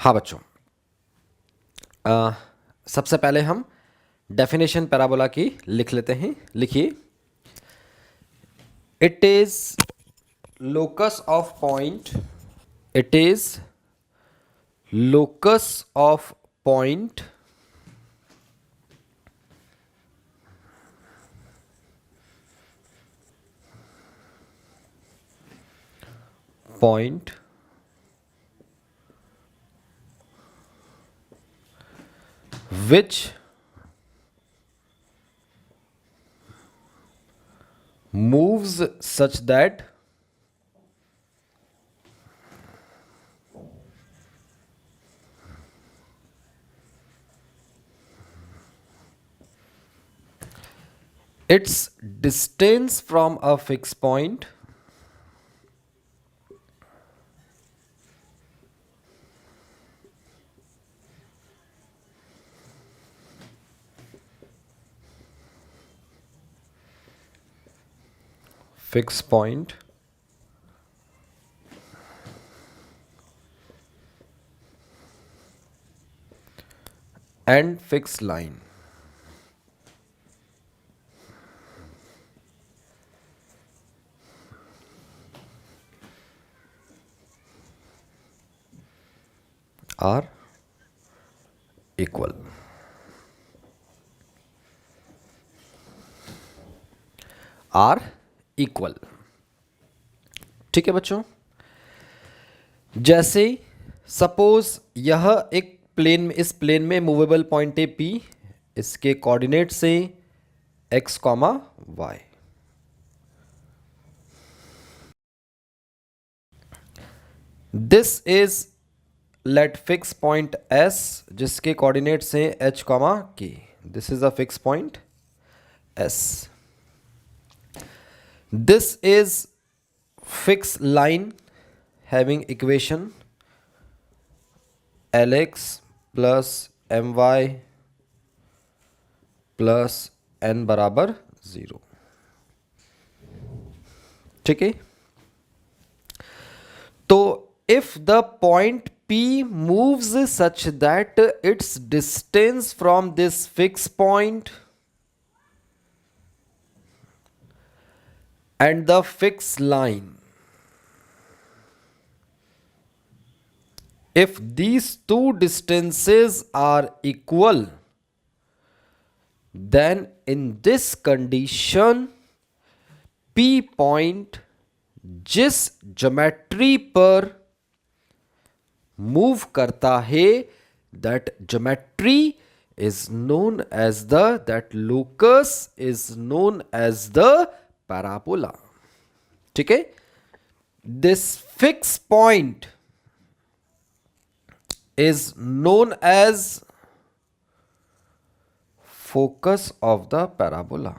हाँ बच्चों, सबसे पहले हम डेफिनेशन पैराबोला की लिख लेते हैं। लिखिए, it is locus of point, it is locus of point point which moves such that its distance from a fixed point fixed point and fixed line are equal। Are equal. ठीक है बच्चों, जैसे suppose यह एक plane में, इस plane में movable point है पी, इसके कोऑर्डिनेट से x comma y. This is let fix point S जिसके कोऑर्डिनेट से h comma k. This is a fix point S. This is fixed line having equation Lx plus My plus n बराबर 0। ठीक है, तो if the point P moves such that its distance from this fixed point and the fixed line, if these two distances are equal, then in this condition P point जिस geometry पर move करता है that geometry is known as the, that locus is known as the parabola। ठीक है, this fixed point is known as focus of the parabola।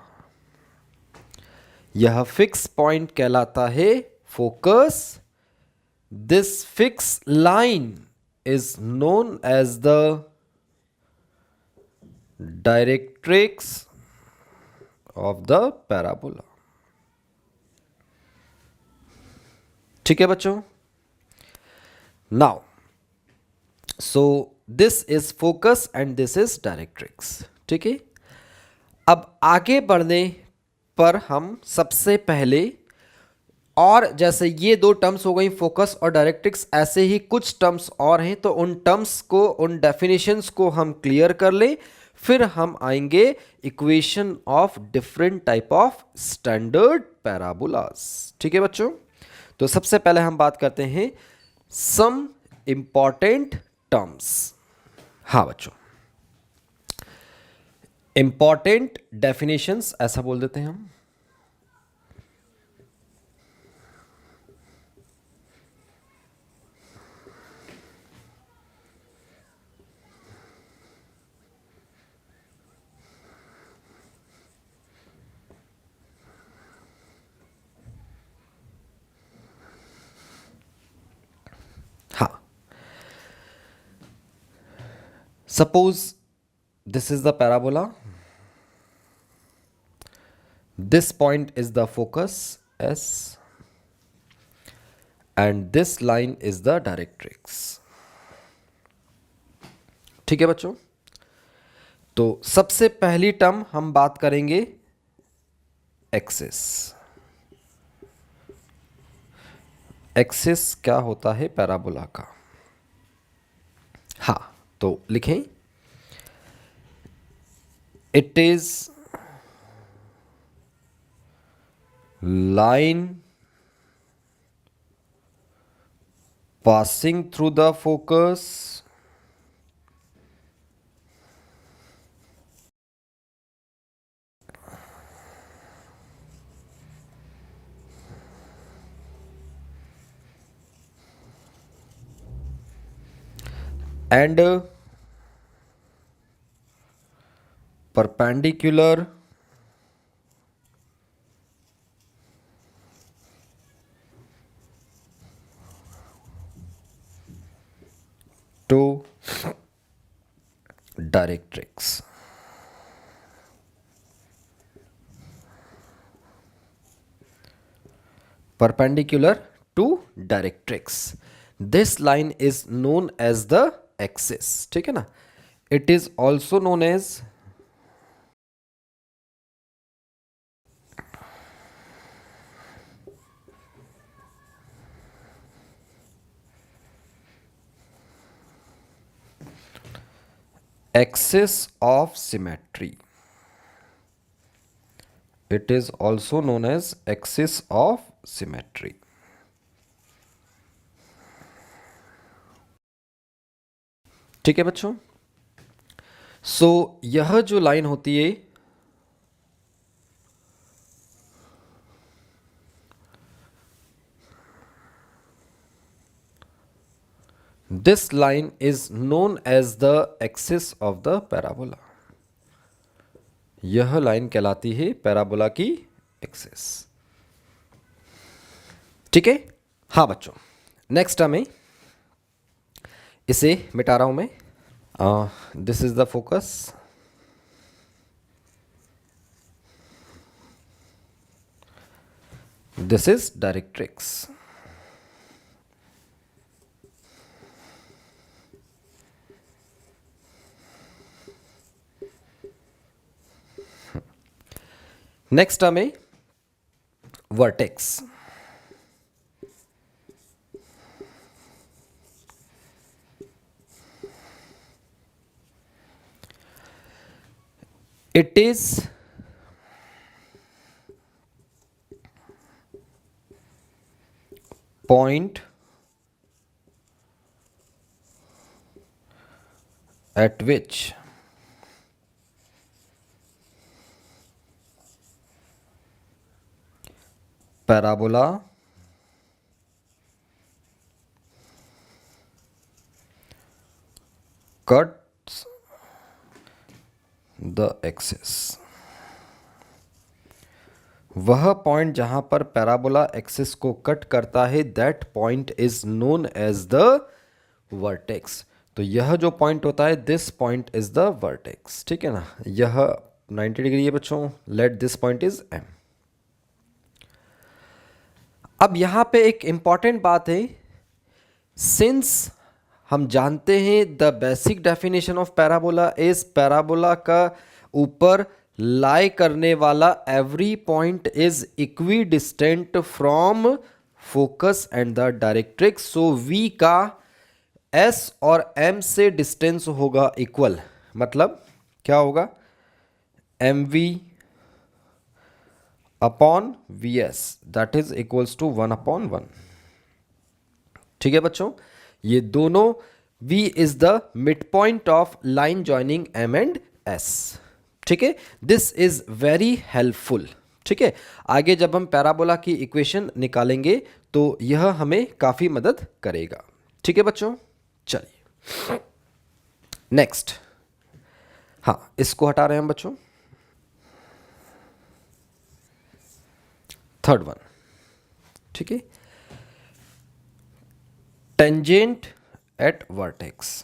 यह fix point कहलाता है focus. This fix line is known as the directrix of the parabola. ठीक है बच्चों, now so this is focus and this is directrix. ठीक है, अब आगे बढ़ने पर हम सबसे पहले, और जैसे ये दो टर्म्स हो गई फोकस और डायरेक्ट्रिक्स, ऐसे ही कुछ टर्म्स और हैं, तो उन टर्म्स को, उन डेफिनेशंस को हम क्लियर कर लें, फिर हम आएंगे equation of different type of standard parabolas. ठीक है बच्चों, तो सबसे पहले हम बात करते हैं सम इंपॉर्टेंट टर्म्स। हाँ बच्चों, इंपॉर्टेंट डेफिनेशंस ऐसा बोल देते हैं हम। हाँ, suppose this is the parabola, this point is the focus S and this line is the directrix। ठीक है बच्चों। तो सबसे पहली टर्म हम बात करेंगे एक्सिस। एक्सिस क्या होता है पैराबोला का? हाँ, तो लिखें, it is line passing through the focus and perpendicular to directrix. Perpendicular to directrix. This line is known as the axis. ठीक है ना? It is also known as axis of symmetry. It is also known as axis of symmetry. ठीक है बच्चों। सो यह जो line होती है this line is known as the axis of the parabola. यह लाइन कहलाती है पैराबोला की एक्सिस। ठीक है। हाँ बच्चों, नेक्स्ट हमें इसे मिटा रहा हूं मैं। This is the focus, this is directrix. Next हमें vertex. It is point at which parabola cuts the axis। वह पॉइंट जहां पर पैराबोला एक्सिस को कट करता है, that point is known as the vertex. तो यह जो पॉइंट होता है, this point is the vertex. ठीक है ना? यह 90 डिग्री है बच्चों। Let this point is M. अब यहां पे एक इंपॉर्टेंट बात है, सिंस हम जानते हैं the basic definition of parabola is parabola का ऊपर लाई करने वाला every point is equidistant from focus and the directrix. So V का एस और एम से डिस्टेंस होगा इक्वल। मतलब क्या होगा? M V upon V S, that is equals to 1/1। ठीक है बच्चों, ये दोनों V is the mid point of line joining M and S। ठीक है, दिस इज वेरी हेल्पफुल। ठीक है, आगे जब हम पैराबोला की इक्वेशन निकालेंगे तो यह हमें काफी मदद करेगा। ठीक है बच्चों, चलिए नेक्स्ट। हाँ, इसको हटा रहे हैं हम बच्चों। Third one. ठीक है, tangent at vertex.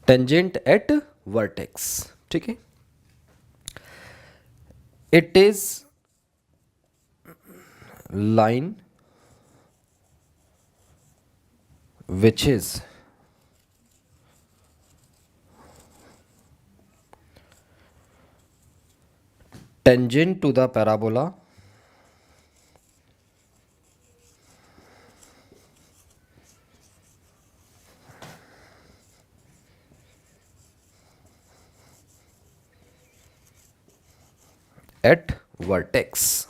Tangent at vertex. ठीक है, It is line which is tangent to the parabola at vertex.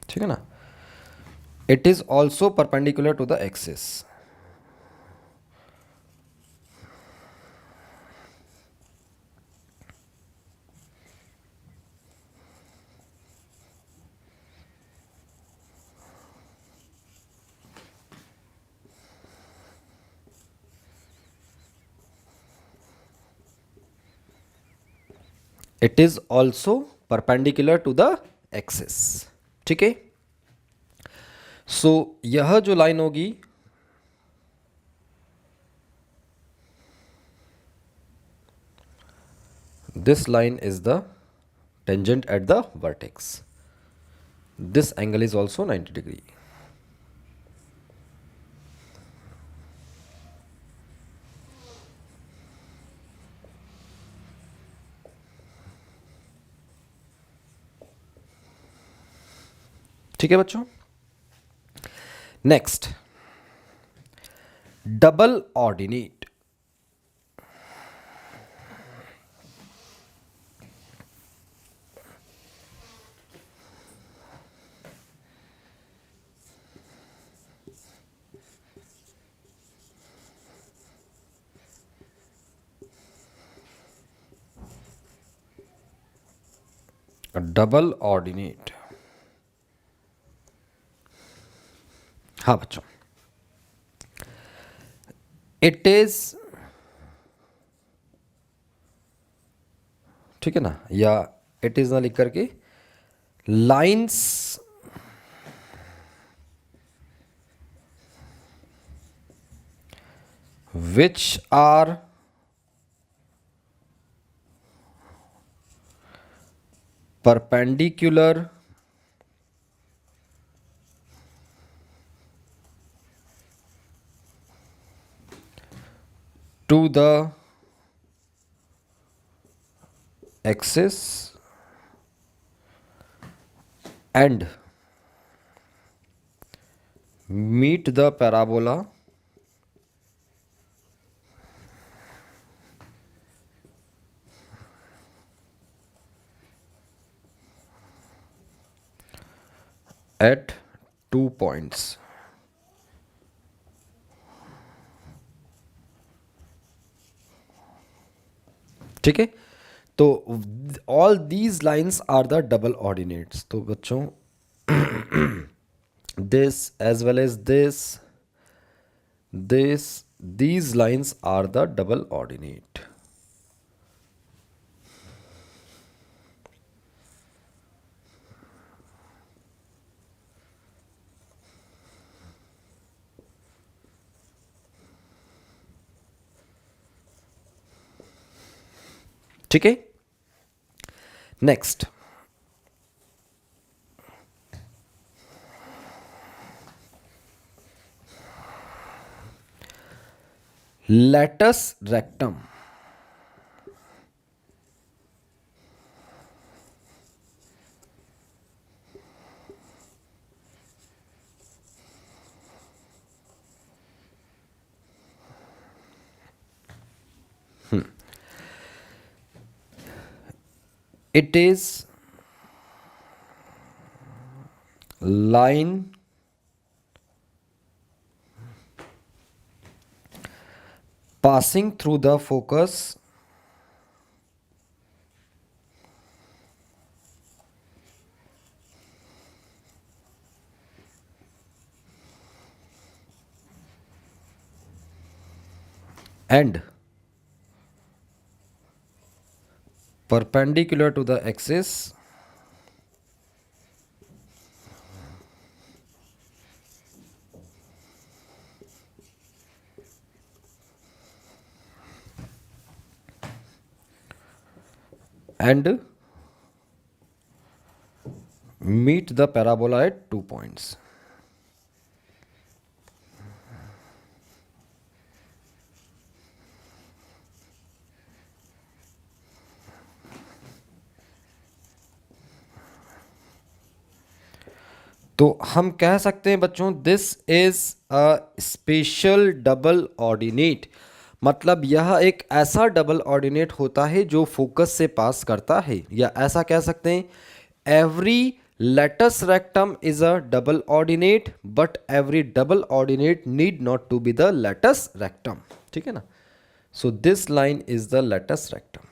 ठीक है ना? It is also perpendicular to the axis. It is also perpendicular to the axis. ठीक है? सो यह जो line होगी this line is the tangent at the vertex. This angle is also 90 degree. ठीक है बच्चों? Next, double ordinate. Double ordinate. हाँ बच्चों, इट इज, ठीक है ना, या इट इज ना लिख करके lines which are perpendicular to the axis and meet the parabola at 2 points. ठीक है, तो all these lines are the double ordinates. तो बच्चों this as well as this these lines are the double ordinate. ठीक है, next, latus rectum. It is line passing through the focus and perpendicular to the axis and meet the parabola at 2 points. तो हम कह सकते हैं बच्चों, this is a special double ordinate, मतलब यह एक ऐसा डबल ऑर्डिनेट होता है जो फोकस से पास करता है, या ऐसा कह सकते हैं every latus rectum is a double ordinate but every double ordinate need not to be the latus rectum. ठीक है ना, so this line is the latus rectum.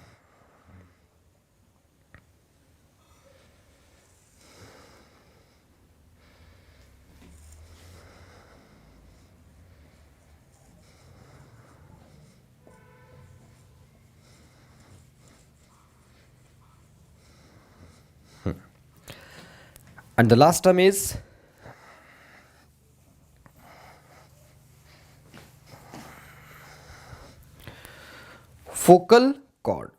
And the last term is focal chord.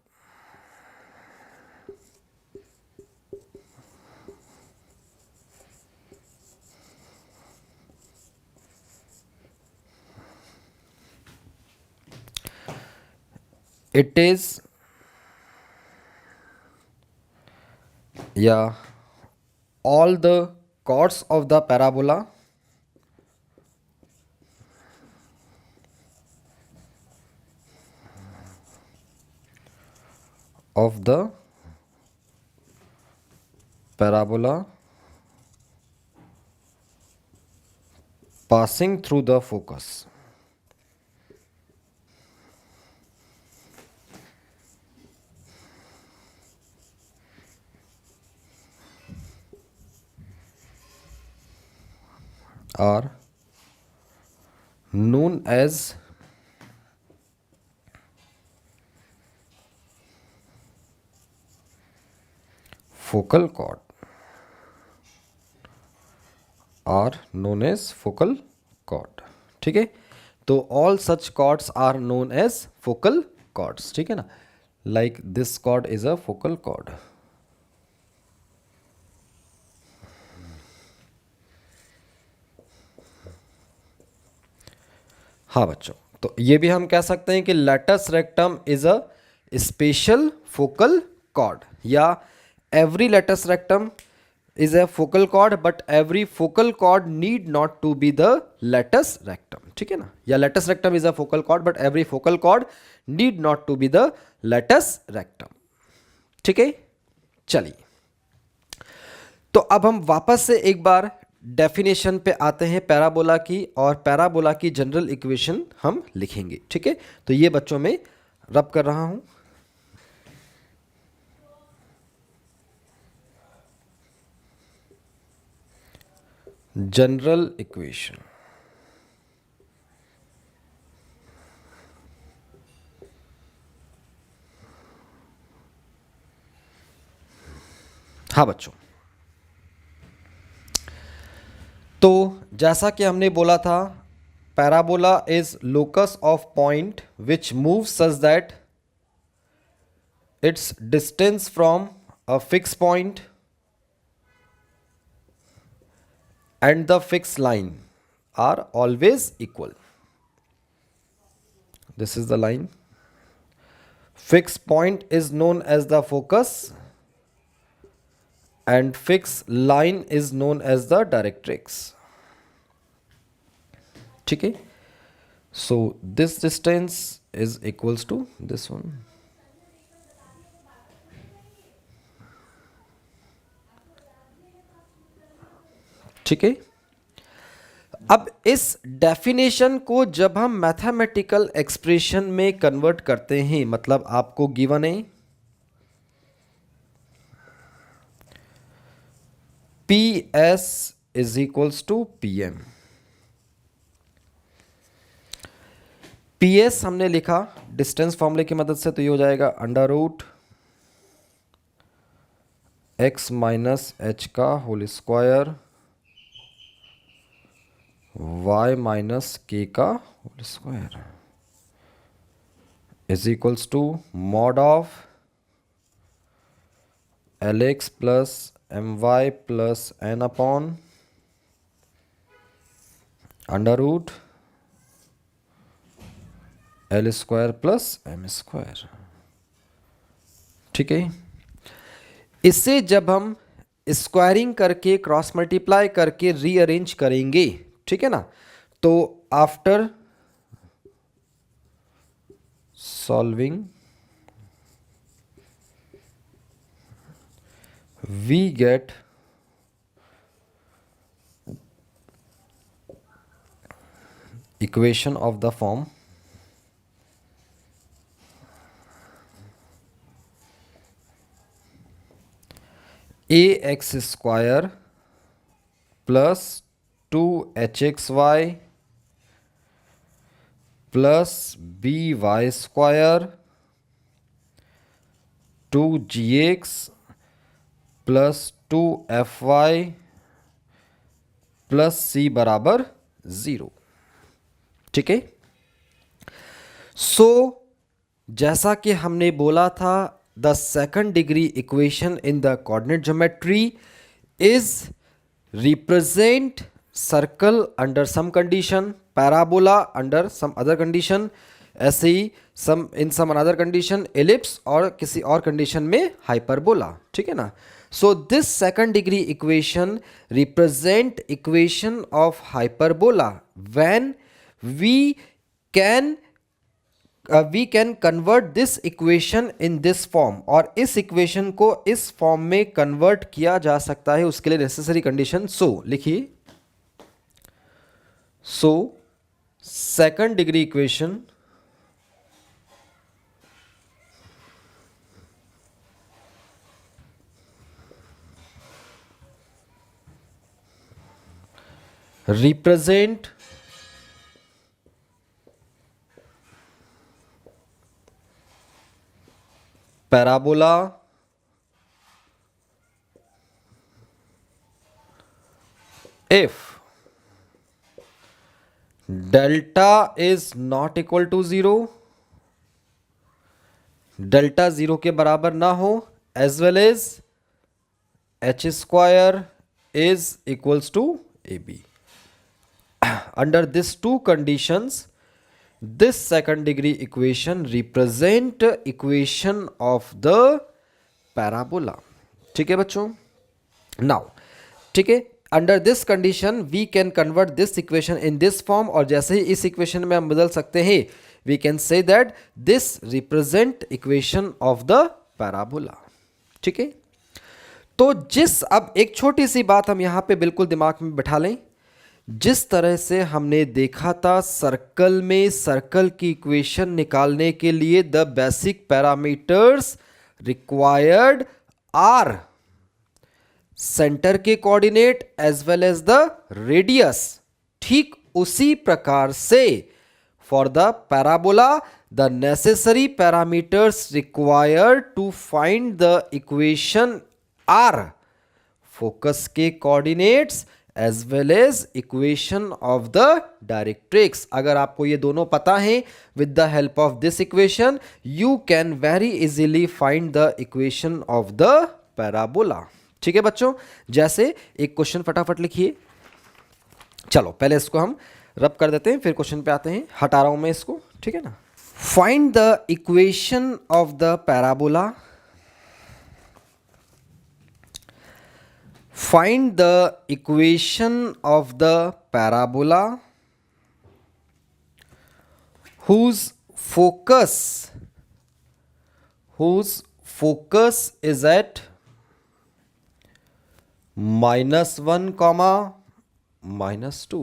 It is, yeah, all the chords of the parabola of the parabola passing through the focus. Are known as focal chord, are known as focal chord। ठीक है, तो all such chords are known as focal chords। ठीक है ना, like this chord is a focal chord। हाँ बच्चों, तो ये भी हम कह सकते हैं कि latus rectum is a special focal chord, या every latus rectum is a focal chord but every focal chord need not to be the latus rectum. ठीक है ना, या latus rectum is a focal chord but every focal chord need not to be the latus rectum. ठीक है, चलिए, तो अब हम वापस से एक बार डेफिनेशन पे आते हैं पैराबोला की, और पैराबोला की जनरल इक्वेशन हम लिखेंगे। ठीक है, तो ये बच्चों में रब कर रहा हूं। जनरल इक्वेशन, हाँ बच्चों, तो जैसा कि हमने बोला था, parabola is locus of point which move such that it's distance from a fix point and the fixed line are always equal. This is the line. Fixed point is known as the focus and fixed line is known as the directrix. ठीक है, so this distance is equals to this one. ठीक है, अब इस definition को जब हम mathematical expression में कन्वर्ट करते हैं, मतलब आपको गिवन है P S is equals to P M. P S हमने लिखा डिस्टेंस फॉर्मूले की मदद से, तो ये हो जाएगा under root x minus h का whole square y minus k का whole square is equals to mod of l x plus m y plus n upon under root l square plus m square. ठीक है, इसे जब हम squaring करके cross multiply करके rearrange करेंगे, ठीक है ना, तो after solving we get equation of the form ax square plus 2hxy plus by square 2gx plus 2fy plus c बराबर 0। ठीक है, सो जैसा कि हमने बोला था, the second degree equation in the coordinate geometry is represent circle under some condition, parabola under some other condition, ऐसे ही some in some another condition ellipse और किसी और कंडीशन में हाइपरबोला। ठीक है ना, so this second degree equation represent equation of hyperbola when we can convert this equation in this form, और इस equation को इस form में convert किया जा सकता है, उसके लिए necessary condition। so लिखिए, so second degree equation represent parabola if delta is not equal to 0, delta 0 के बराबर ना हो, as well as h square is equals to ab। under these two conditions this second degree equation represent equation of the parabola। ठीक है बच्चों, now ठीक है, under this condition we can convert this equation in this form, और जैसे ही इस equation में हम बदल सकते हैं we can say that this represent equation of the parabola. ठीक है, तो अब एक छोटी सी बात हम यहां पे बिल्कुल दिमाग में बैठा लें, जिस तरह से हमने देखा था सर्कल में सर्कल की इक्वेशन निकालने के लिए the basic parameters required are centre के coordinate as well as the radius, ठीक उसी प्रकार से for the parabola the necessary parameters required to find the equation are focus के coordinates as well as equation of the directrix. अगर आपको ये दोनों पता है, with the help of this equation you can very easily find the equation of the parabola. ठीक है बच्चों, जैसे एक क्वेश्चन फटाफट लिखिए, चलो पहले इसको हम रब कर देते हैं फिर क्वेश्चन पे आते हैं, हटा रहा हूं मैं इसको, ठीक है ना। Find the equation of the parabola, find the equation of the parabola whose focus is at -1, -2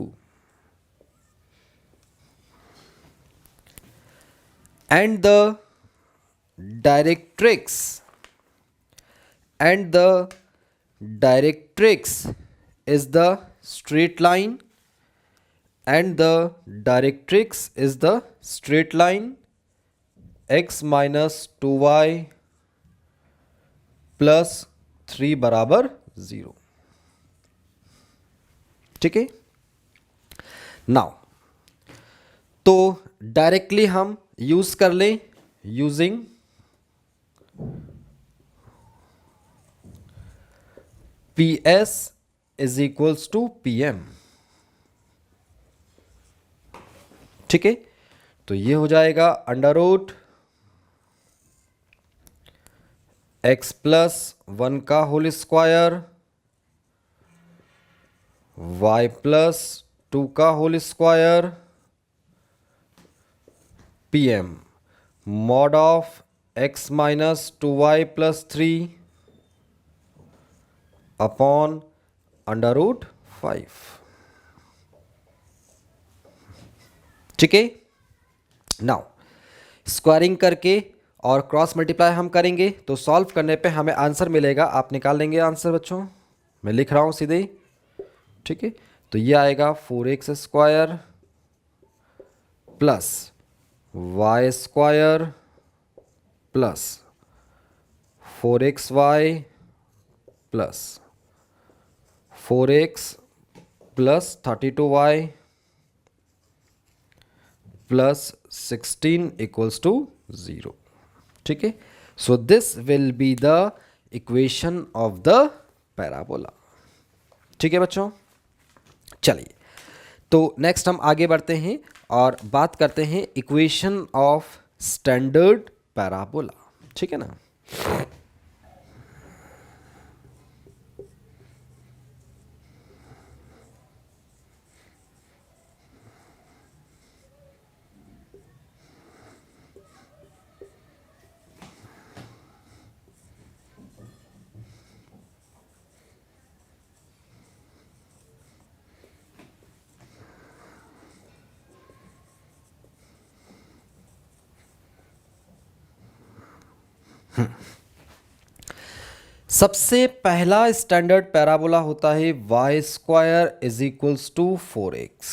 and the directrix is the straight line, and the directrix is the straight line x minus 2y plus 3 बराबर 0। ठीक है, now तो directly हम use कर लें using P S is equals to P M. ठीक है, तो ये हो जाएगा अंडर रूट एक्स प्लस 1 का होल स्क्वायर वाई प्लस 2 का whole square P M mod of x minus 2y plus 3 upon under root 5। ठीक है, नाउ स्क्वायरिंग करके और क्रॉस मल्टीप्लाई हम करेंगे तो सॉल्व करने पे हमें आंसर मिलेगा। आप निकाल लेंगे आंसर बच्चों, मैं लिख रहा हूँ सीधे। ठीक है, तो ये आएगा 4x square plus y square plus 4xy plus 4x plus 32y plus 16 equals to 0। ठीक है, so this will be the equation of the parabola. ठीक है बच्चों, चलिए तो नेक्स्ट हम आगे बढ़ते हैं और बात करते हैं इक्वेशन ऑफ स्टैंडर्ड पैराबोला। ठीक है ना। सबसे पहला स्टैंडर्ड पैराबोला होता है Y square is equals to 4ax।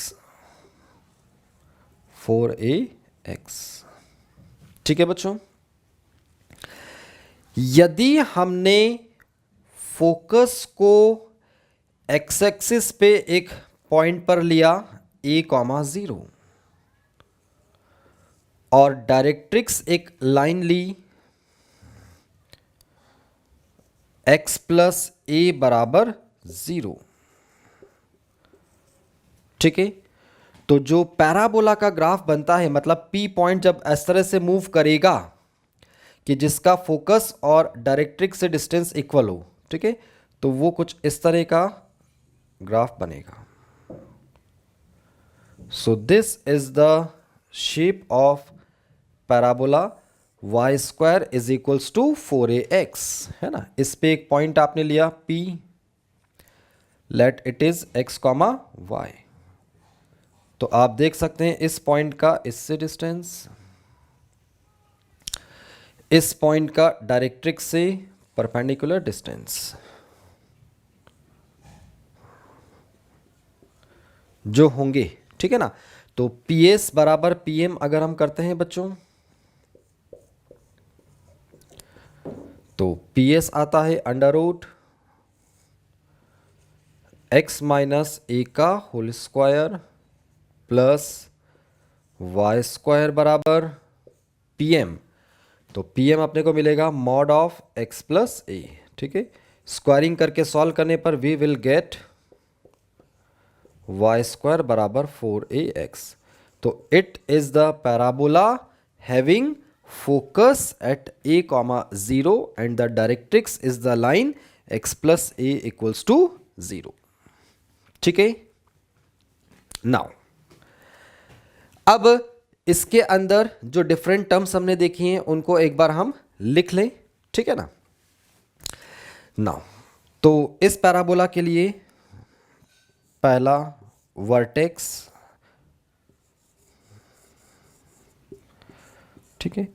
ठीक है बच्चों, यदि हमने फोकस को एक्स एक्सिस पे एक पॉइंट पर लिया a,0 और डायरेक्ट्रिक्स एक लाइन ली x प्लस ए बराबर 0। ठीक है, तो जो पैराबोला का ग्राफ बनता है, मतलब P पॉइंट जब इस तरह से मूव करेगा कि जिसका फोकस और डायरेक्ट्रिक्स से डिस्टेंस इक्वल हो, ठीक है, तो वो कुछ इस तरह का ग्राफ बनेगा। So this is the shape of parabola Y square is equals to 4ax, है ना। इस पे एक पॉइंट आपने लिया P, let it is x comma y. तो आप देख सकते हैं इस पॉइंट का इससे डिस्टेंस, इस पॉइंट का डायरेक्ट्रिक्स से परपेंडिकुलर डिस्टेंस जो होंगे। ठीक है ना, तो PS बराबर PM अगर हम करते हैं बच्चों, तो PS आता है under root x minus a का whole square plus y square बराबर PM। तो PM अपने को मिलेगा मॉड ऑफ एक्स प्लस ए। ठीक है, स्क्वायरिंग करके सॉल्व करने पर we will get y square बराबर 4ax। तो it is the parabola having focus at a,0 and the directrix is the line x plus a equals to 0। ठीक है, now अब इसके अंदर जो डिफरेंट टर्म्स हमने देखी हैं उनको एक बार हम लिख लें। ठीक है ना। नाउ तो इस पैराबोला के लिए पहला वर्टेक्स, ठीक है,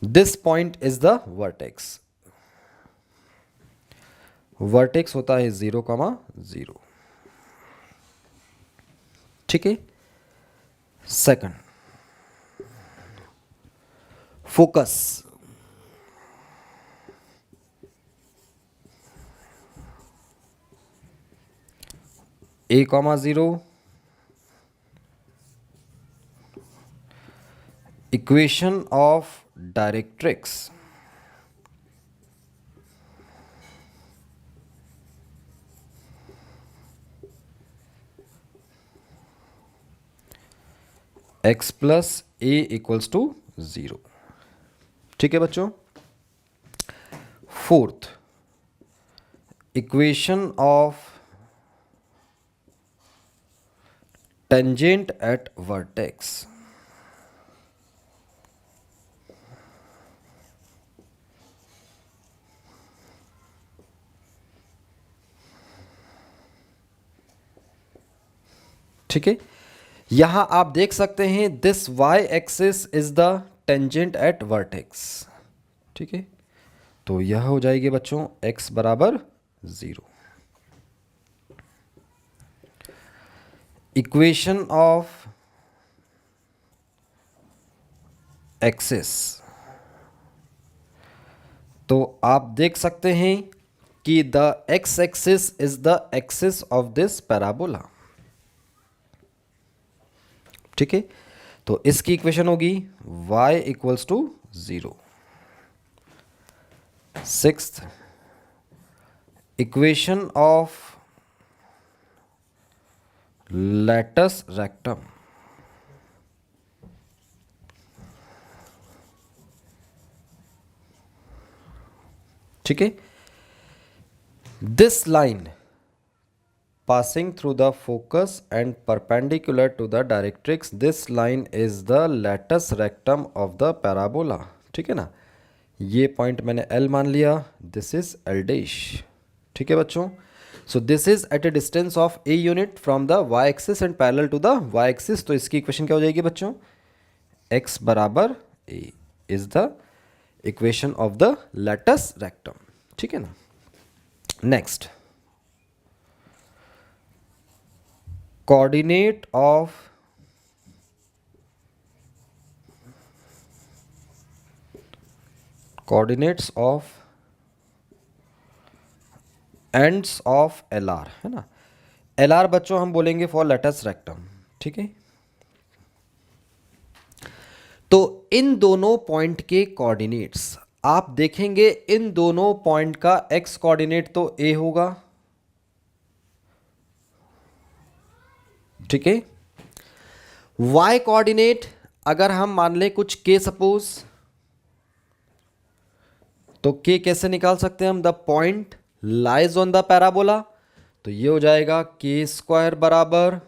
this point is the vertex. Vertex होता है 0,0। ठीक है, second focus, a,0 equation of directrix x plus A equals to 0। ठीक है बच्चों। Fourth, equation of tangent at vertex. ठीक है, यहां आप देख सकते हैं this y axis is the tangent at vertex. ठीक है, तो यह हो जाएगी बच्चों x बराबर 0। इक्वेशन ऑफ एक्सिस, तो आप देख सकते हैं कि the x axis is the axis of this parabola. ठीक है, तो इसकी इक्वेशन होगी y equals to 0। Sixth, equation of latus rectum. ठीक है, this line passing through the focus and perpendicular to the directrix, this line is the latus rectum of the parabola। ठीक है ना, ये पॉइंट मैंने L मान लिया, दिस इज L डैश। ठीक है बच्चों, so this is at a distance of a unit from the y axis and parallel to the y axis. तो इसकी इक्वेशन क्या हो जाएगी बच्चों, x बराबर a is the equation of the latus rectum. ठीक है ना। Next, coordinate of coordinates of ends of LR है ना। LR बच्चों हम बोलेंगे फॉर लैटस रेक्टम। ठीक है, तो इन दोनों पॉइंट के कोऑर्डिनेट्स आप देखेंगे, इन दोनों पॉइंट का x कोऑर्डिनेट तो a होगा। ठीक है, y कोऑर्डिनेट अगर हम मान लें कुछ k सपोज, तो k कैसे निकाल सकते हैं हम, the point lies on the parabola. तो ये हो जाएगा k स्क्वायर बराबर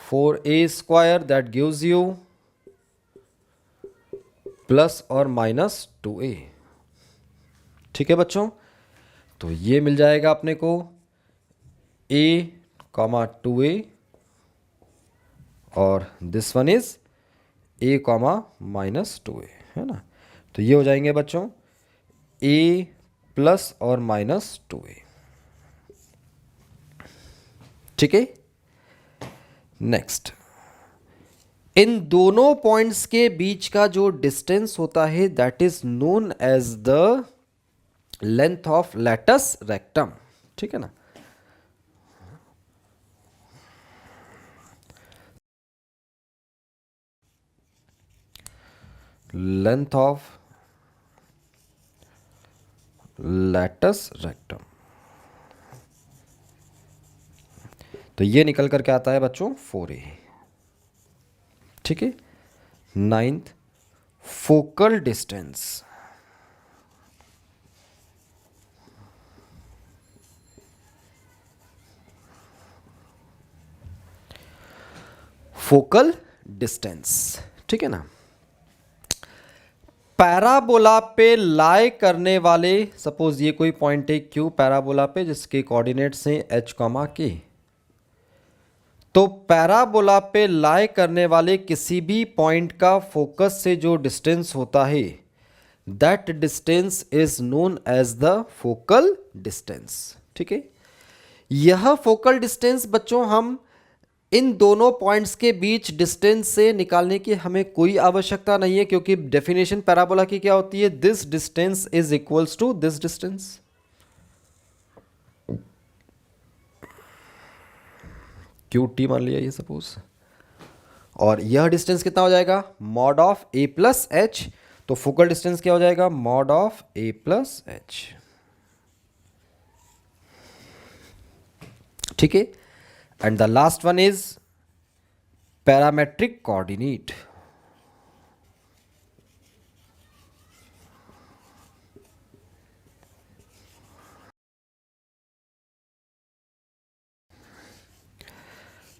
4a square, that gives you plus और माइनस 2a। ठीक है बच्चों, तो ये मिल जाएगा अपने को a कॉमा 2a और this one is a comma minus 2a है ना। तो ये हो जाएंगे बच्चों a प्लस और माइनस 2a। ठीक है, नेक्स्ट, इन दोनों पॉइंट्स के बीच का जो डिस्टेंस होता है that is known as the length of latus rectum. ठीक है ना। लेंथ ऑफ लैटस रेक्टम, तो ये निकल करके आता है बच्चों 4a। ठीक है, ninth, focal distance. Focal distance, ठीक है ना। पैराबोला पे लाई करने वाले, सपोज ये कोई पॉइंट है क्यू पैराबोला पे जिसके कोऑर्डिनेट्स हैं h कॉमा के, तो पैराबोला पे लाई करने वाले किसी भी पॉइंट का फोकस से जो डिस्टेंस होता है that distance is known as the focal distance. ठीक है, यह फोकल डिस्टेंस बच्चों हम इन दोनों पॉइंट्स के बीच डिस्टेंस से निकालने की हमें कोई आवश्यकता नहीं है, क्योंकि डेफिनेशन पैराबोला की क्या होती है, this distance is equals to this distance. Q T मान लिया ये सपोज, और यह डिस्टेंस कितना हो जाएगा, mod of A plus H. तो फोकल डिस्टेंस क्या हो जाएगा, mod of A plus H. ठीक है, and the last one is parametric coordinate.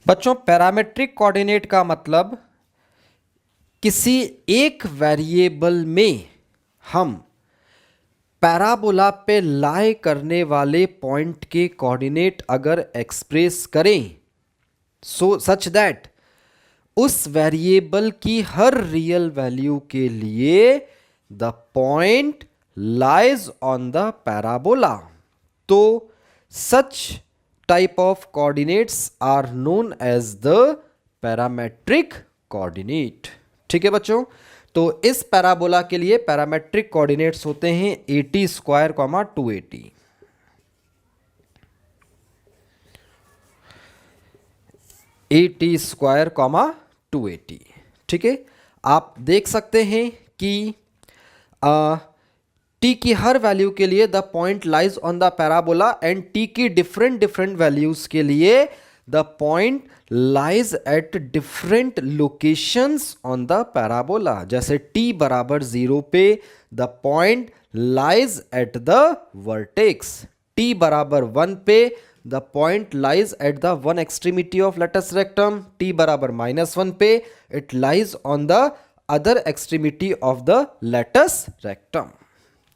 बच्चों पैरामेट्रिक कोऑर्डिनेट का मतलब किसी एक वेरिएबल में हम पैराबोला पे लाई करने वाले पॉइंट के कोऑर्डिनेट अगर एक्सप्रेस करें सच दैट उस वेरिएबल की हर रियल वैल्यू के लिए the point lies on the parabola, तो such type of coordinates are known as the parametric coordinate. ठीक है बच्चों, तो इस पैराबोला के लिए पैरामेट्रिक कोऑर्डिनेट्स होते हैं 80 स्क्वायर 280। 80 स्क्वायर 280। ठीक है, आप देख सकते हैं कि टी की हर वैल्यू के लिए the point lies on the parabola and T की डिफरेंट डिफरेंट वैल्यूज के लिए the point lies at different locations on the parabola. जैसे टी बराबर 0 पे the point lies at the vertex, T बराबर 1 पे the point lies at the one extremity of latus rectum, T बराबर -1 पे it lies on the other extremity of the latus rectum.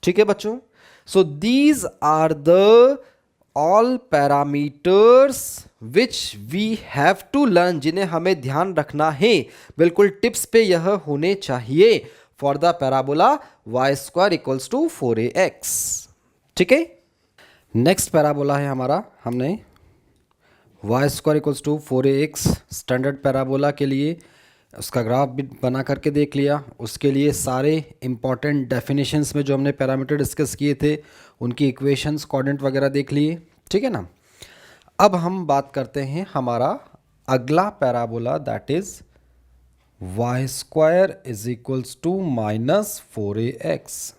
ठीक है बच्चों, so these are the all parameters which we have to learn, जिन्हें हमें ध्यान रखना है, बिल्कुल टिप्स पे यह होने चाहिए for the parabola y² = 4ax। ठीक है, नेक्स्ट पैराबोला है हमारा, हमने y² = 4ax स्टैंडर्ड पैराबोला के लिए उसका ग्राफ भी बना करके देख लिया। उसके लिए सारे इंपॉर्टेंट डेफिनेशंस में जो हमने पैरामीटर डिस्कस किए थे उनकी इक्वेशंस कोऑर्डिनेट वगैरह देख लिए। ठीक है ना, अब हम बात करते हैं हमारा अगला parabola, that is y² = -4ax।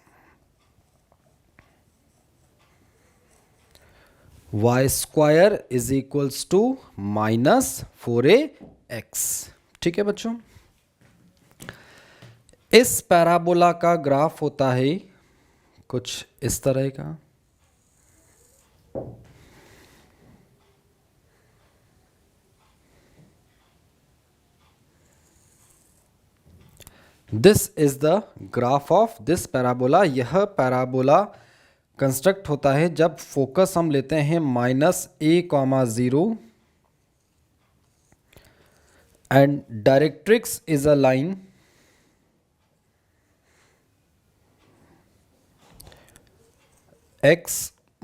y² = -4ax। ठीक है बच्चों, इस पैराबोला का ग्राफ होता है कुछ इस तरह का। This is the graph of this parabola. यह पैराबोला कंस्ट्रक्ट होता है जब फोकस हम लेते हैं -a,0 and directrix is a line x -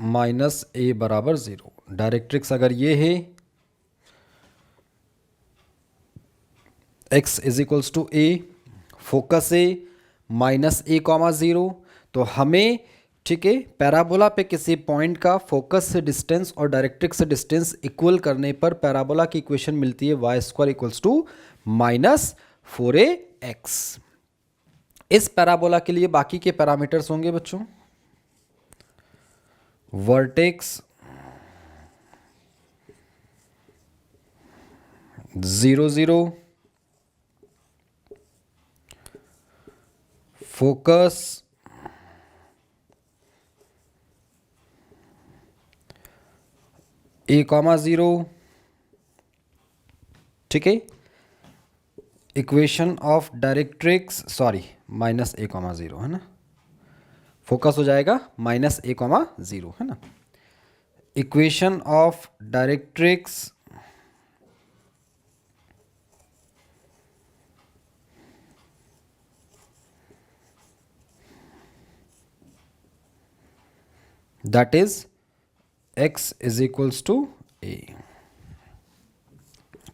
a बराबर 0। डायरेक्ट्रिक्स अगर ये है x = a, फोकस है -a,0, तो हमें, ठीक है, पैराबोला पे किसी पॉइंट का फोकस से डिस्टेंस और डायरेक्ट्रिक्स से डिस्टेंस इक्वल करने पर पैराबोला की इक्वेशन मिलती है y² = -4ax। इस पैराबोला के लिए बाकी के पैरामीटर्स होंगे बच्चों, वर्टेक्स 0 0, फोकस a,0। ठीक है, इक्वेशन ऑफ डायरेक्ट्रिक्स -a,0 है ना, फोकस हो जाएगा -a,0 है ना। Equation of directrix that is x = a।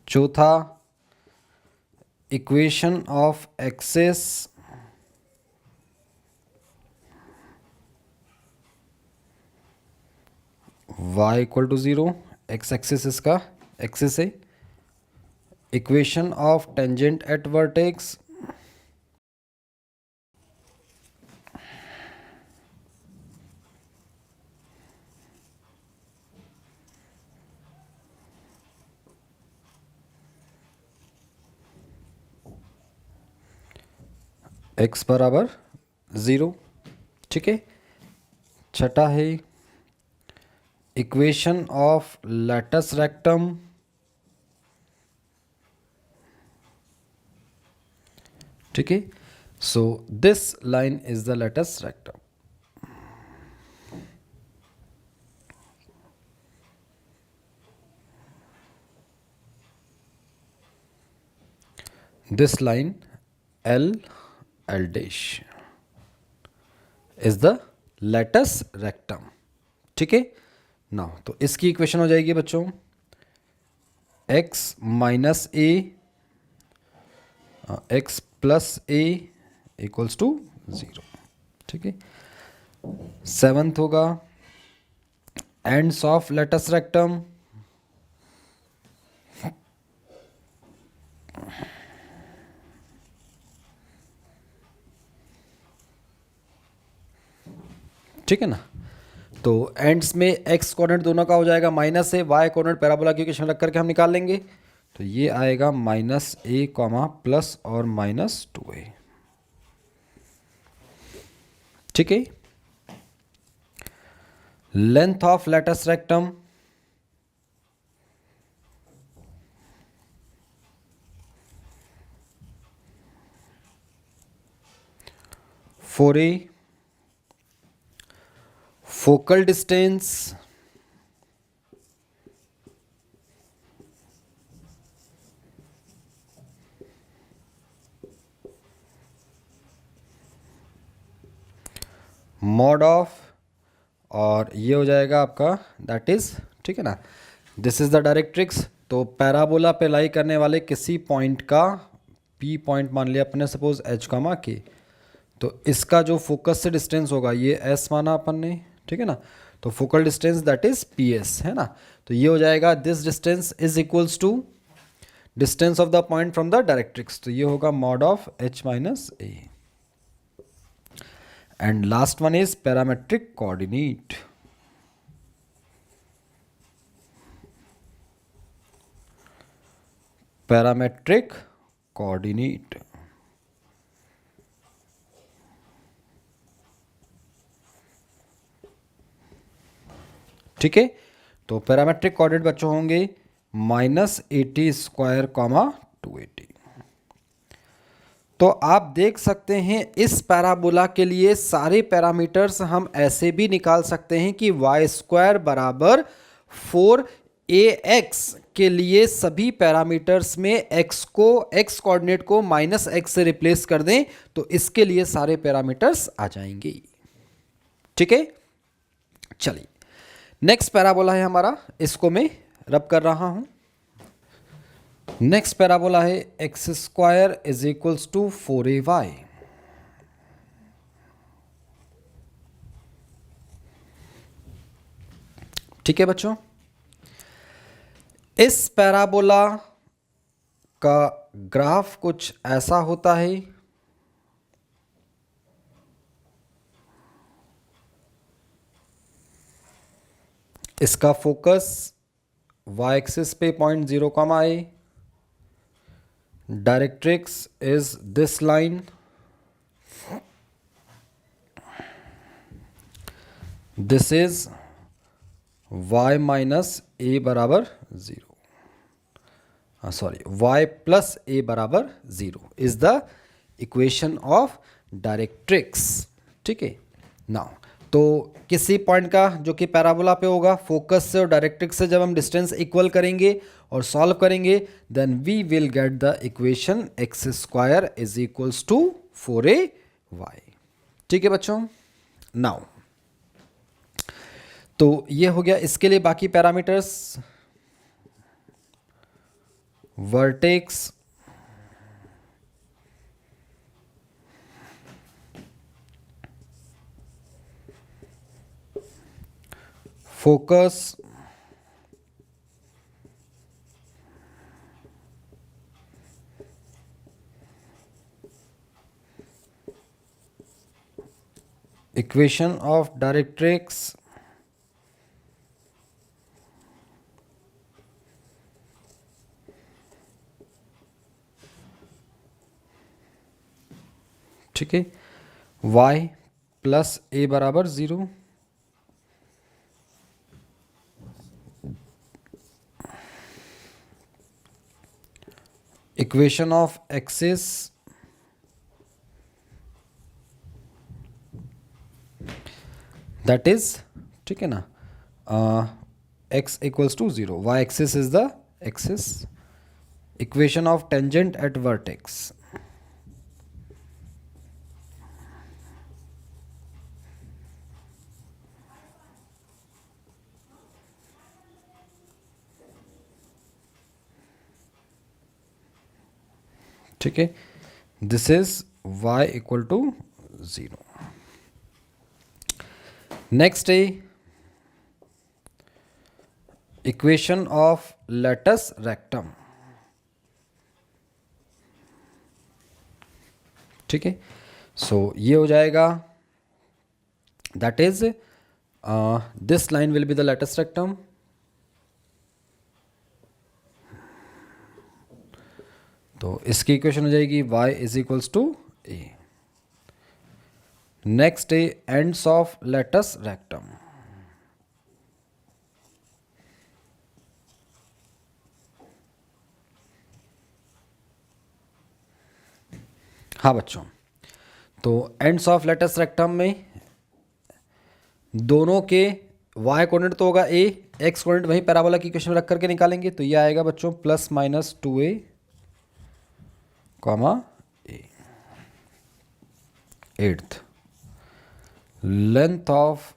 चौथा, equation of axis y = 0, x axis इसका एक्सिस है। Equation of tangent at vertex x बराबर 0। ठीक है, छठा है इक्वेशन ऑफ लैटस रेक्टम। ठीक है, so this line is the latus rectum. This line L L dash is the latus rectum. ठीक है, नाउ तो इसकी इक्वेशन हो जाएगी बच्चों x minus A x plus A equals to 0। ठीक है, सेवंथ होगा एंड्स ऑफ लैटस रेक्टम। ठीक है ना, तो एंड्स में एक्स कोऑर्डिनेट दोनों का हो जाएगा माइनस ए, वाई कोऑर्डिनेट पैराबोला की इक्वेशन रख करके हम निकाल लेंगे। तो ये आएगा माइनस ए कॉमा प्लस और माइनस 2a। ठीक है, length of latus rectum four A, focal distance mod of, और ये हो जाएगा आपका दैट इज, ठीक है ना, दिस इज द डायरेक्ट्रिक्स। तो पैराबोला पे लाई करने वाले किसी पॉइंट का पी पॉइंट मान लिया अपने सपोज एच कामा के, तो इसका जो फोकस से डिस्टेंस होगा ये एस माना अपन ने। ठीक है ना, तो focal distance that is P S है ना। तो ये हो जाएगा this distance is equals to distance of the point from the directrix. तो ये होगा mod of H minus A. And last one is parametric coordinate. Parametric coordinate, ठीक है। तो पैरामेट्रिक कोऑर्डिनेट बच्चों होंगे -80² कॉमा 280। तो आप देख सकते हैं इस पैराबोला के लिए सारे पैरामीटर्स हम ऐसे भी निकाल सकते हैं कि y² बराबर 4ax के लिए सभी पैरामीटर्स में x कोऑर्डिनेट को -x से रिप्लेस कर दें तो इसके लिए सारे पैरामीटर्स आ जाएंगे। ठीक है, चलिए नेक्स्ट पैराबोला है हमारा, इसको मैं रब कर रहा हूं। नेक्स्ट पैराबोला है x² is equals to 4ay। ठीक है बच्चों, इस पैराबोला का ग्राफ कुछ ऐसा होता है। इसका फोकस y एक्सिस पे point 0 comma a, directrix is this line, this is y minus a बराबर 0, सॉरी y प्लस ए बराबर 0 is the equation of directrix. ठीक है, नाउ तो किसी पॉइंट का जो कि पैराबोला पे होगा, फोकस से और डायरेक्ट्रिक्स से जब हम डिस्टेंस इक्वल करेंगे और सॉल्व करेंगे then we will get the equation x² is equals to 4ay। ठीक है बच्चों, नाउ तो ये हो गया इसके लिए। बाकी parameters vertex, focus, equation of directrix, ठीक है, y प्लस ए बराबर 0, equation of axis that is, ठीक है ना, x equals to 0, y axis is the axis, equation of tangent at vertex, ठीक है, this is y equal to 0। Next है equation of latus rectum, ठीक है, सो ये हो जाएगा, that is this line will be the latus rectum, तो इसकी इक्वेशन हो जाएगी y is equals to A. Next है एंड्स ऑफ लेटस रेक्टम, हाँ बच्चों, तो एंड्स ऑफ लेटस रेक्टम में दोनों के y कोऑर्डिनेट तो होगा a, x कोऑर्डिनेट वहीं पैराबोला की इक्वेशन में रख करके निकालेंगे, तो ये आएगा बच्चों plus minus 2a comma a। Eighth, length of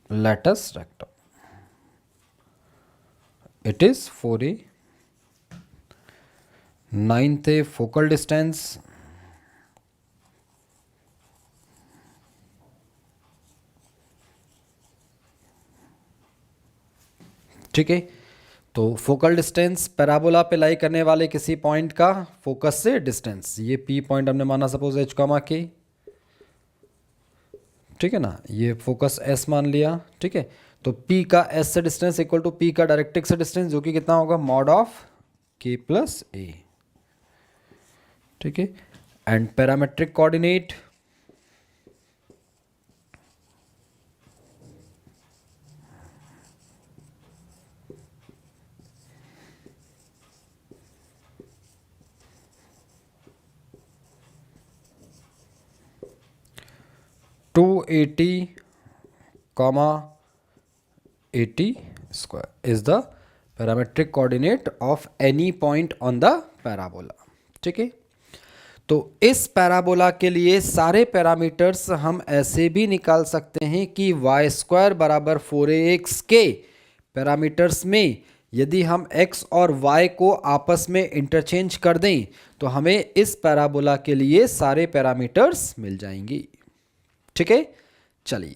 latus rectum, it is 4a। Ninth है फोकल डिस्टेंस, ठीक है, तो फोकल डिस्टेंस पैराबोला पे लाई करने वाले किसी पॉइंट का फोकस से डिस्टेंस, ये पी पॉइंट हमने माना सपोज एच कॉमा के, ठीक है ना, ये फोकस एस मान लिया, ठीक है, तो पी का एस से डिस्टेंस इक्वल टू पी का डायरेक्ट्रिक्स से डिस्टेंस, जो कि कितना होगा मॉड ऑफ के प्लस ए, ठीक है, and parametric coordinate, two 80 comma 80 square is the parametric coordinate of any point on the parabola, ठीक है, तो इस पैराबोला के लिए सारे पैरामीटर्स हम ऐसे भी निकाल सकते हैं कि वाई स्क्वायर बराबर 4ax के पैरामीटर्स में यदि हम x और y को आपस में इंटरचेंज कर दें तो हमें इस पैराबोला के लिए सारे पैरामीटर्स मिल जाएंगी, ठीक है। चलिए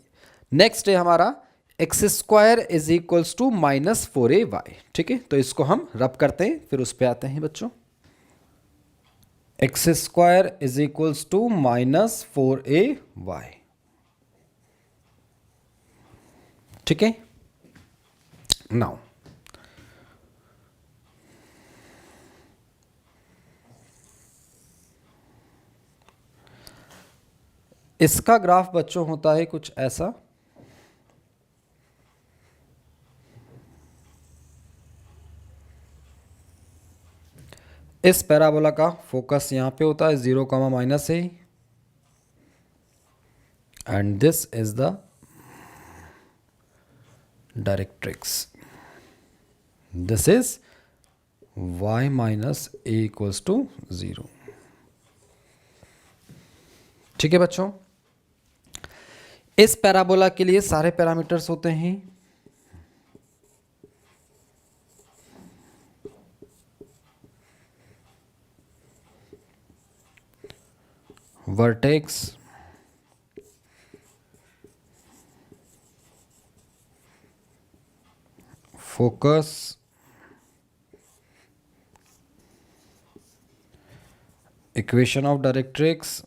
नेक्स्ट है हमारा X square is equals to minus 4ay, ठीक है, तो इसको हम रब करते हैं फिर उस पर आते हैं बच्चों। X square is equals to minus 4ay, ठीक है। नाउ इसका ग्राफ बच्चों होता है कुछ ऐसा, इस पैराबोला का फोकस यहां पे होता है 0 comma minus A, and this is the directrix, this is y minus A equals to 0, ठीक है बच्चों। इस पैराबोला के लिए सारे पैरामीटर्स होते हैं vertex, focus, equation of directrix,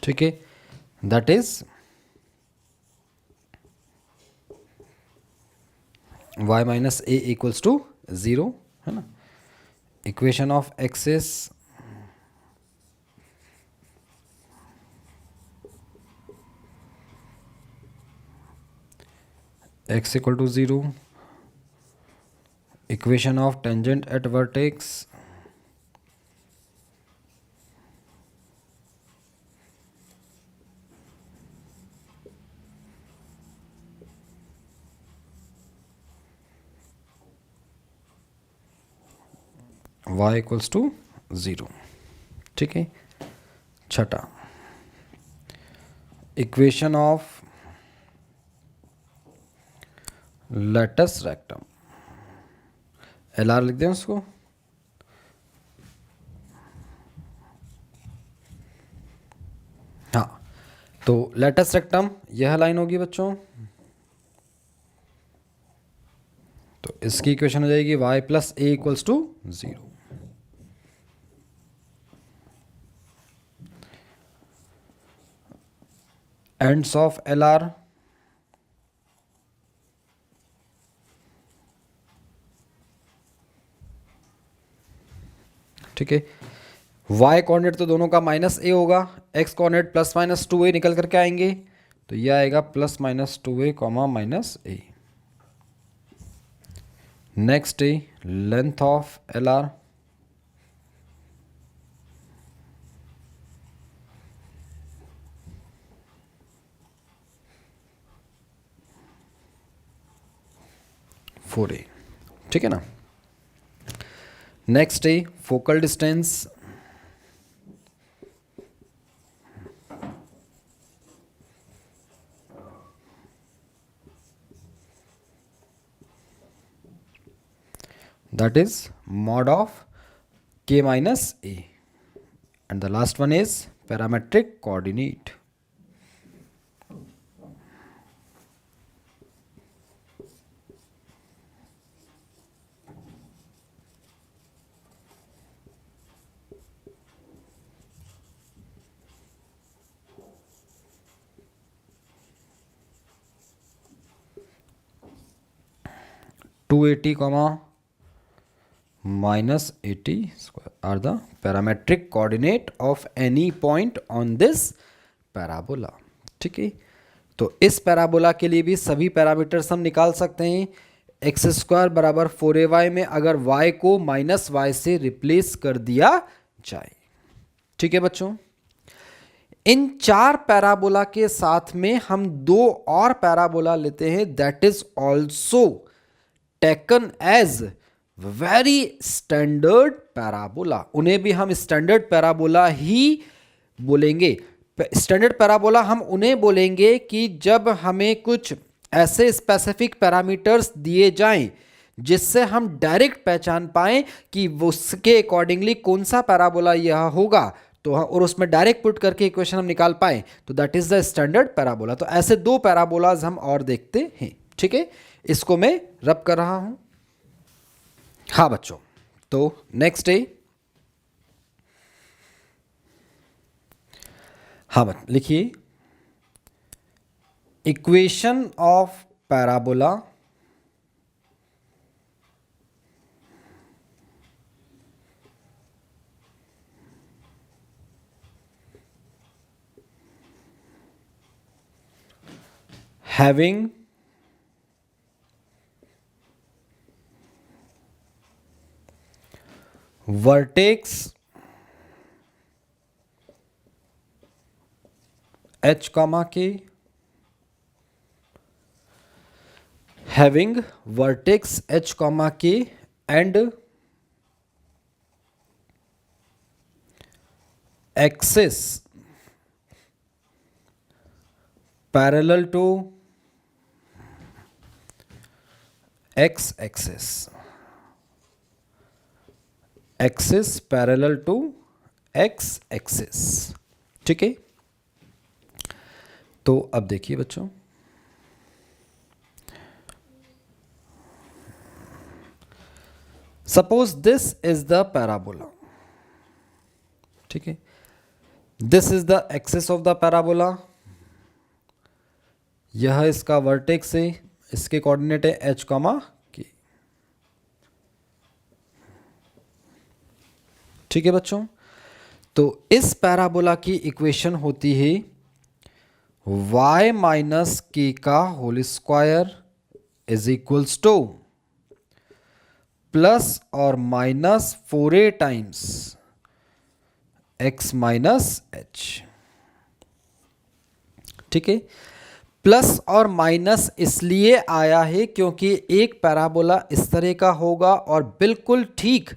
ठीक है, that is y minus A equals to 0, है ना. Equation of axis x equal to 0, equation of tangent at vertex y equals to 0. ठीक है. छठा, equation of latus rectum, L R लिख दें उसको. हाँ, तो लेटस रेक्टम यह लाइन होगी बच्चों. तो इसकी इक्वेशन हो जाएगी y plus A equals to 0. Ends of L R, ठीक है. y कोऑर्डिनेट तो दोनों का माइनस ए होगा, x coordinate plus minus 2a निकल करके आएंगे, तो यह आएगा plus minus 2a comma minus a. Next है length of L R, four a. ठीक है ना. नेक्स्ट है focal distance, that is mod of k minus a, and the last one is parametric coordinate. (280, minus 80 square are the parametric coordinate of any point on this parabola. ठीक है. तो इस parabola के लिए भी सभी पैरामीटर्स हम निकाल सकते हैं. एक्स स्क्वायर बराबर 4ay में अगर y को माइनस वाई से रिप्लेस कर दिया जाए. ठीक है बच्चों. इन चार पैराबोला के साथ में हम दो और पैराबोला लेते हैं, that is also taken as very standard parabola. उन्हें भी हम स्टैंडर्ड पैराबोला ही बोलेंगे. स्टैंडर्ड पैराबोला हम उन्हें बोलेंगे कि जब हमें कुछ ऐसे स्पेसिफिक पैरामीटर्स दिए जाएं जिससे हम डायरेक्ट पहचान पाएं कि उसके अकॉर्डिंगली कौन सा पैराबोला यह होगा, तो और उसमें डायरेक्ट पुट करके इक्वेशन हम निकाल पाएं, तो that is the standard parabola. तो ऐसे दो पैराबोलाज हम और देखते हैं. ठीक है. इसको मैं रब कर रहा हूं. हाँ बच्चों, तो नेक्स्ट है, हाँ लिखिए, equation of parabola having vertex h comma k, having vertex h comma k and axis parallel to x axis, axis parallel to X axis. ठीक है. तो अब देखिए बच्चों, suppose this is the parabola. ठीक है. This is the axis of the parabola, यह इसका वर्टेक्स है, इसके कोऑर्डिनेट है h कॉमा के। ठीक है बच्चों, तो इस पैराबोला की इक्वेशन होती है y माइनस के का whole square is equals to plus और minus 4a times x minus h। ठीक है, प्लस और माइनस इसलिए आया है क्योंकि एक पैराबोला इस तरह का होगा और बिल्कुल ठीक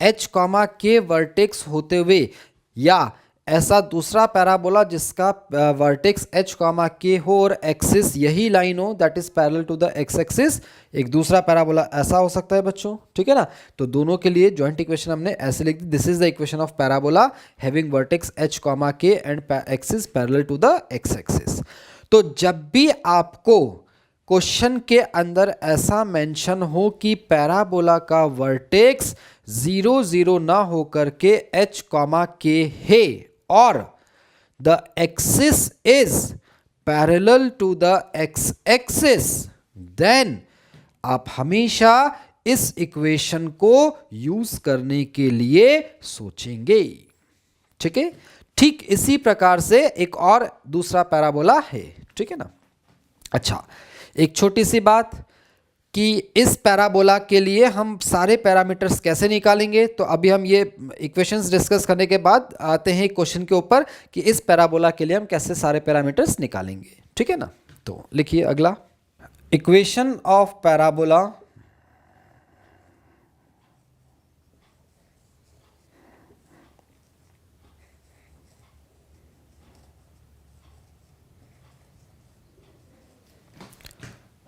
h कॉमा के वर्टेक्स होते हुए, या ऐसा दूसरा पैराबोला जिसका वर्टेक्स h कॉमा के हो और एक्सिस यही लाइन हो, that is parallel to the x axis. एक दूसरा पैराबोला ऐसा हो सकता है बच्चों, ठीक है ना। तो दोनों के लिए जॉइंट इक्वेशन हमने ऐसे लिख दी, this is the equation of parabola having vertex h comma k and axis parallel to the x axis. तो जब भी आपको क्वेश्चन के अंदर ऐसा मेंशन हो कि पैराबोला का वर्टेक्स 0 0 ना होकर के h कॉमा के है और the axis is parallel to the x axis, then आप हमेशा इस इक्वेशन को यूज करने के लिए सोचेंगे। ठीक है, ठीक इसी प्रकार से एक और दूसरा पैराबोला है, ठीक है ना। अच्छा, एक छोटी सी बात कि इस पैराबोला के लिए हम सारे पैरामीटर्स कैसे निकालेंगे, तो अभी हम ये इक्वेशंस डिस्कस करने के बाद आते हैं क्वेश्चन के ऊपर कि इस पैराबोला के लिए हम कैसे सारे पैरामीटर्स निकालेंगे। ठीक है ना, तो लिखिए अगला, equation of parabola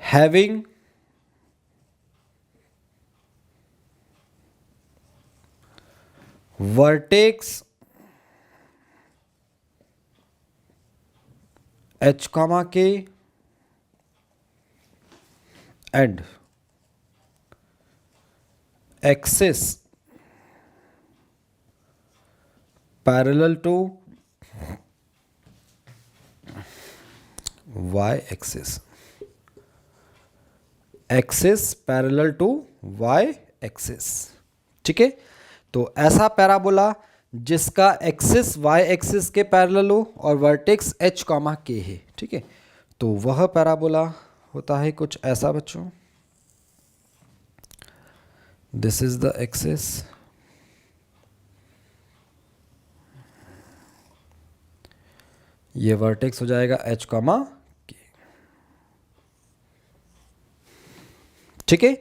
having vertex h comma k and axis parallel to y axis, axis parallel to y axis. ठीक है, तो ऐसा पैराबोला जिसका एक्सिस y एक्सिस के पैरेलल हो और वर्टेक्स h कॉमा के है, ठीक है, तो वह पैराबोला होता है कुछ ऐसा बच्चों, दिस इज द एक्सिस, ये वर्टेक्स हो जाएगा h कॉमा के। ठीक है,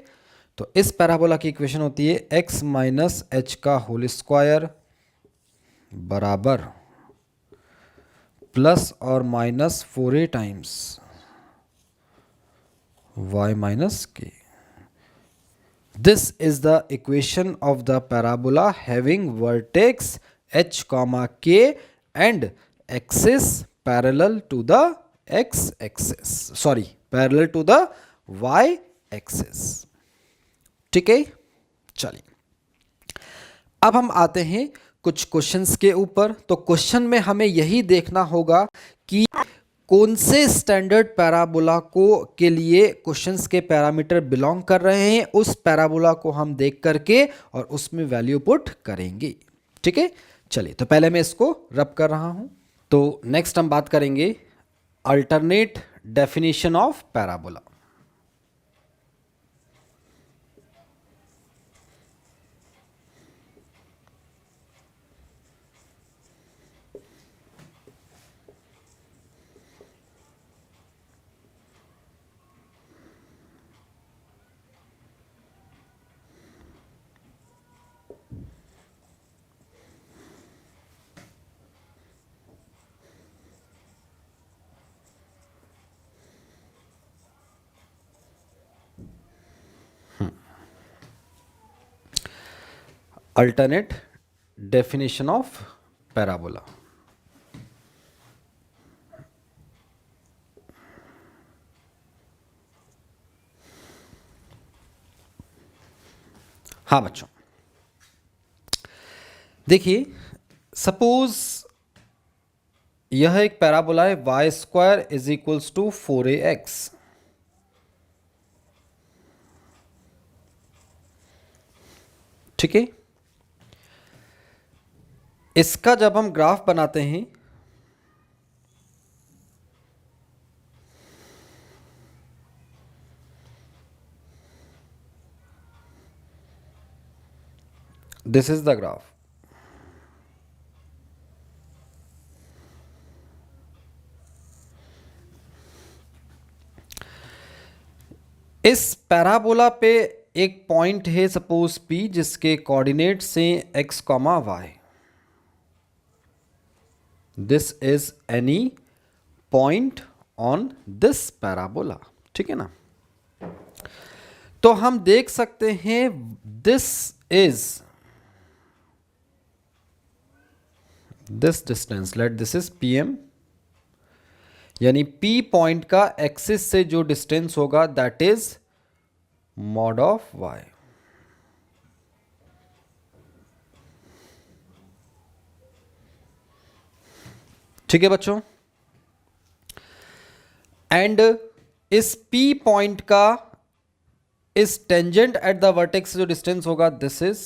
तो इस पैराबोला की इक्वेशन होती है x माइनस एच का होल स्क्वायर बराबर प्लस और minus 4a times y minus k. This is the equation of the parabola having vertex h comma k and axis parallel to the x axis, sorry parallel to the y axis. ठीक है, चलिए अब हम आते हैं कुछ questions के ऊपर। तो क्वेश्चन में हमें यही देखना होगा कि कौन से स्टैंडर्ड पैराबोला को के लिए क्वेश्चंस के पैरामीटर बिलोंग कर रहे हैं, उस पैराबोला को हम देख करके और उसमें वैल्यू पुट करेंगे। ठीक है, चलिए तो पहले मैं इसको रब कर रहा हूं। तो नेक्स्ट हम बात करेंगे alternate definition of parabola. Alternate definition of parabola. हाँ बच्चों, देखिए सपोज यह एक पैराबोला है, Y square is equals to 4ax। ठीक है, इसका जब हम ग्राफ बनाते हैं दिस इज द ग्राफ। इस पैराबोला पे एक पॉइंट है सपोज P जिसके कोऑर्डिनेट से x, y। This is any point on this parabola. ठीक है ना। तो हम देख सकते हैं this is this distance, let this is PM, यानी P पॉइंट का एक्सिस से जो डिस्टेंस होगा that is mod of y। ठीक है बच्चों। एंड इस P पॉइंट का इस टेंजेंट एट द वर्टेक्स से जो डिस्टेंस होगा this is,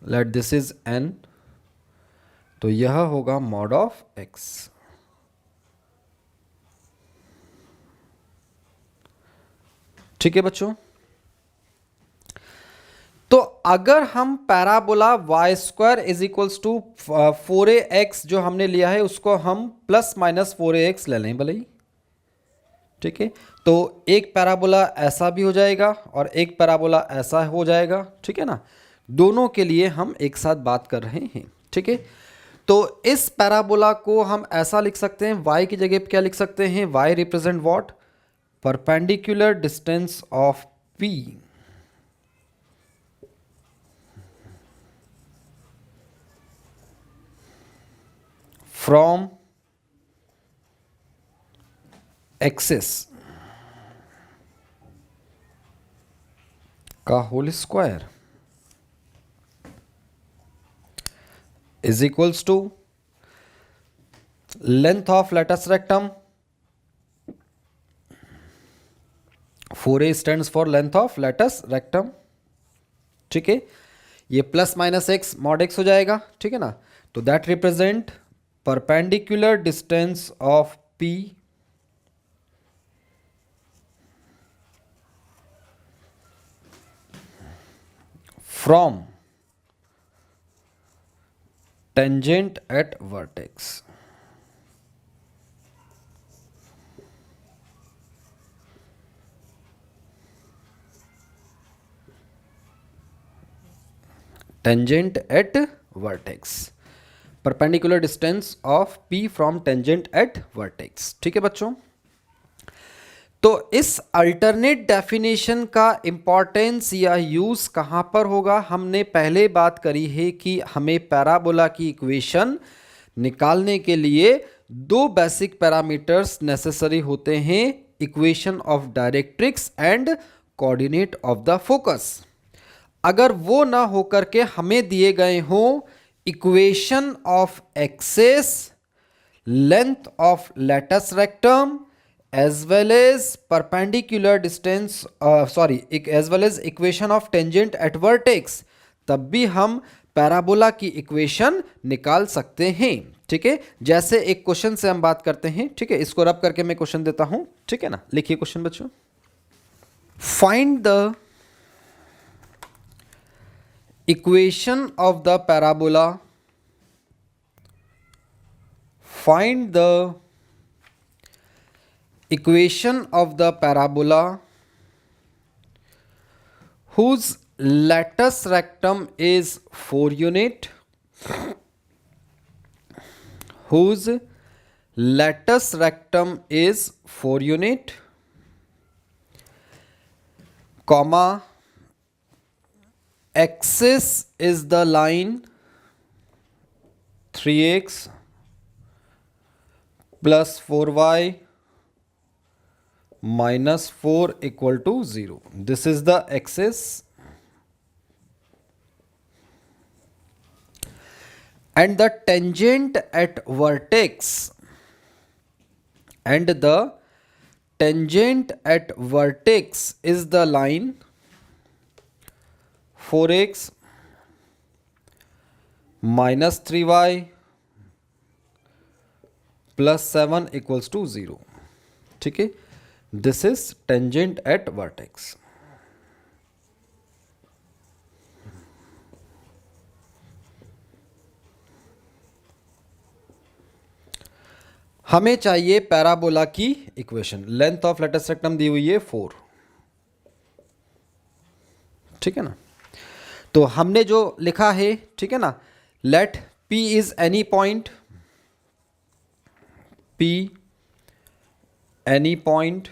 let this is n, तो यह होगा मॉड ऑफ x। ठीक है बच्चों। तो अगर हम parabola Y square is equals to 4ax जो हमने लिया है उसको हम प्लस माइनस 4ax ले लें भले ही। ठीक है, तो एक पैराबोला ऐसा भी हो जाएगा और एक पैराबोला ऐसा हो जाएगा। ठीक है ना, दोनों के लिए हम एक साथ बात कर रहे हैं। ठीक है, तो इस पैराबोला को हम ऐसा लिख सकते हैं, y की जगह क्या लिख सकते हैं, y represent what, perpendicular distance of P from axis का whole square is equals to length of latus rectum, 4a stands for length of latus rectum. ठीक है, ये plus minus x mod x हो जाएगा। ठीक है ना, तो that represent perpendicular distance of P from tangent at vertex. Tangent at vertex, perpendicular distance of P from tangent at vertex. ठीक है बच्चों, तो इस अल्टरनेट डेफिनेशन का इंपॉर्टेंस या यूज कहां पर होगा, हमने पहले बात करी है कि हमें पैराबोला की इक्वेशन निकालने के लिए दो बेसिक पैरामीटर्स नेसेसरी होते हैं, equation of directrix and coordinate of the focus. अगर वो ना होकर के हमें दिए गए हों equation of axis, length of latus rectum as well as perpendicular distance, as well as equation of tangent at vertex, तब भी हम पैराबोला की इक्वेशन निकाल सकते हैं। ठीक है, जैसे एक क्वेश्चन से हम बात करते हैं। ठीक है, इसको रब करके मैं क्वेश्चन देता हूं। ठीक है ना, लिखिए क्वेश्चन बच्चों। Find the equation of the parabola, find the equation of the parabola whose latus rectum is 4 unit, whose latus rectum is 4 unit, comma, axis is the line 3x plus 4y minus 4 equal to 0. This is the axis and the tangent at vertex is the line 4x minus 3y plus 7 equals to 0. ठीक है, this is tangent at vertex. हमें चाहिए parabola की equation. Length of latus rectum दी हुई है 4. ठीक है ना, तो हमने जो लिखा है, ठीक है ना, let P is any point, P any point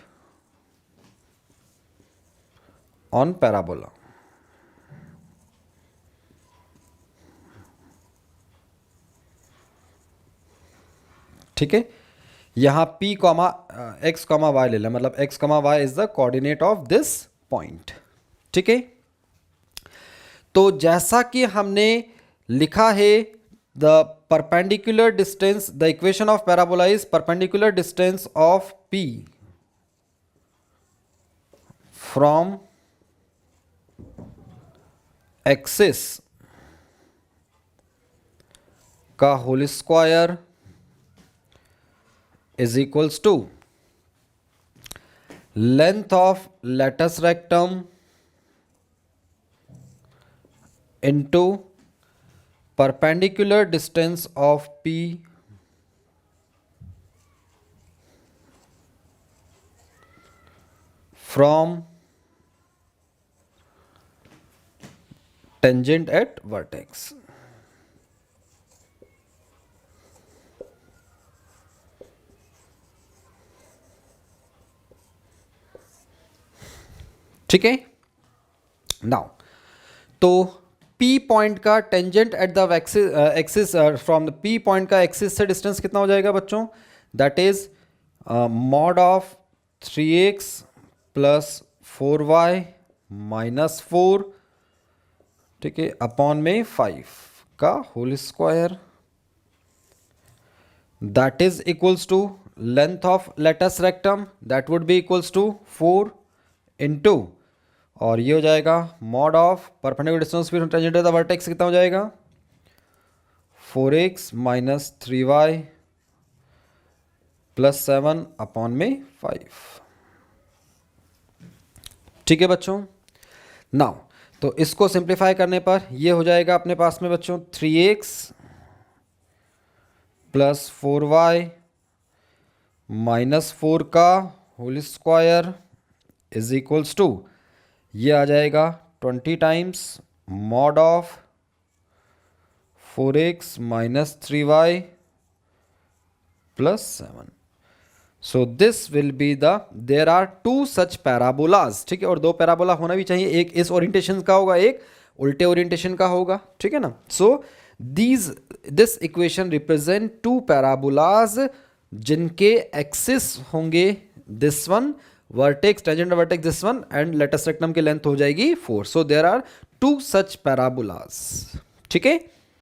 on parabola. ठीक है, यहां P comma x comma Y ले लें, मतलब x comma Y is the coordinate of this point. ठीक है, तो जैसा कि हमने लिखा है, the perpendicular distance, the equation of parabola is perpendicular distance of P from axis का whole square is equals to length of latus rectum into perpendicular distance of P from tangent at vertex. ठीक है, now तो P point का tangent at the axis from the P point का axis से distance कितना हो जाएगा बच्चों? That is mod of 3x plus 4y minus 4, ठीक है, अपॉन में 5 का whole square. That is equals to length of latus rectum, that would be equals to 4 into, और ये हो जाएगा मॉड ऑफ परपेंडिकुलर डिस्टेंस फिर टेंजेंट ऑफ द वर्टेक्स कितना हो जाएगा? 4x minus 3y plus 7 upon में 5. ठीक है बच्चों, नाउ तो इसको सिंप्लीफाई करने पर ये हो जाएगा अपने पास में बच्चों 3x प्लस 4y माइनस 4 का whole square is equals to, ये आ जाएगा 20 times mod of 4x minus 3y plus 7. So this will be the, there are 2 such parabolas. ठीक है, और 2 पैराबोला होना भी चाहिए, एक इस ओरिएंटेशन का होगा, एक उल्टे ओरिएंटेशन का होगा. ठीक है ना, so this equation represent 2 parabolas जिनके एक्सिस होंगे this one, vertex tangent vertex this one, and latus rectum की लेंथ हो जाएगी 4. So there are 2 such parabolas. ठीक है.